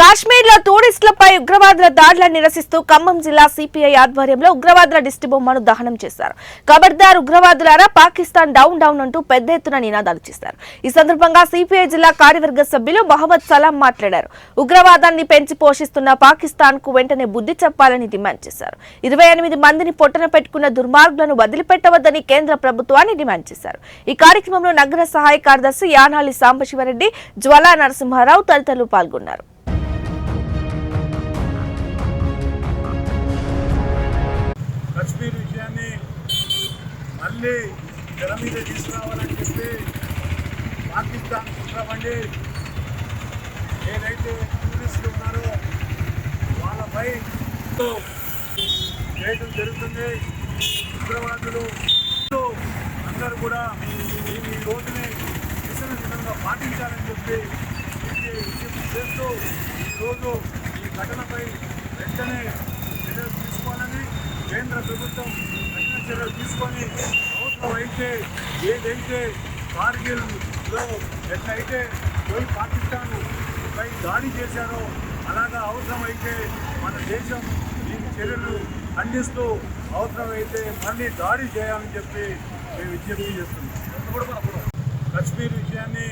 కాశ్మీర్లో టూరిస్టులపై ఉగ్రవాదుల దాడులను నిరసిస్తూ ఖమ్మం జిల్లా సిపిఐ ఆధ్వర్యంలో ఉగ్రవాదుల దిష్టి బొమ్మను దహనం చేశారు. ఖబర్దార్ ఉగ్రవాదులారా, పాకిస్తాన్ డౌన్ డౌన్ అంటూ పెద్ద ఎత్తున నినాదాలు చేశారు. ఈ సందర్భంగా సిపిఐ జిల్లా కార్యవర్గ సభ్యులు మహమ్మద్ సలాం మాట్లాడారు. ఉగ్రవాదాన్ని పెంచి పోషిస్తున్న పాకిస్తాన్ కు వెంటనే బుద్ధి చెప్పాలని డిమాండ్ చేశారు. 28 మందిని పొట్టన పెట్టుకున్న దుర్మార్గులను వదిలిపెట్టవద్దని కేంద్ర ప్రభుత్వాన్ని డిమాండ్ చేశారు. ఈ కార్యక్రమంలో నగర సహాయ కార్యదర్శి యానాలి సాంబశివరెడ్డి, జ్వాలా నరసింహారావు తదితరులు పాల్గొన్నారు. కశ్మీర్ విషయాన్ని మళ్ళీ తెర మీద తీసుకురావాలని చెప్పి పాకిస్తాన్ కుట్రబండి ఏదైతే టూరిస్టులు ఉన్నారో వాళ్ళపై చేయడం జరుగుతుంది. ఉగ్రవాదులు అందరూ కూడా ఈ రోజుని దిశను విధంగా పాటించాలని చెప్పి విజ్ఞప్తి చేస్తూ ఈరోజు ఈ ఘటనపై వెంటనే చర్యలు తీసుకోవాలని కేంద్ర ప్రభుత్వం కఠిన చర్యలు తీసుకొని అవసరమైతే ఏదైతే కార్గిల్లో ఎట్లయితే పోయి పాకిస్తాన్ పై దాడి చేశారో అలాగా అవసరమైతే మన దేశం ఈ చర్యలు ఖండిస్తూ అవసరమైతే మళ్ళీ దాడి చేయాలని చెప్పి మేము విజ్ఞప్తి చేస్తున్నాం. కశ్మీర్ విషయాన్ని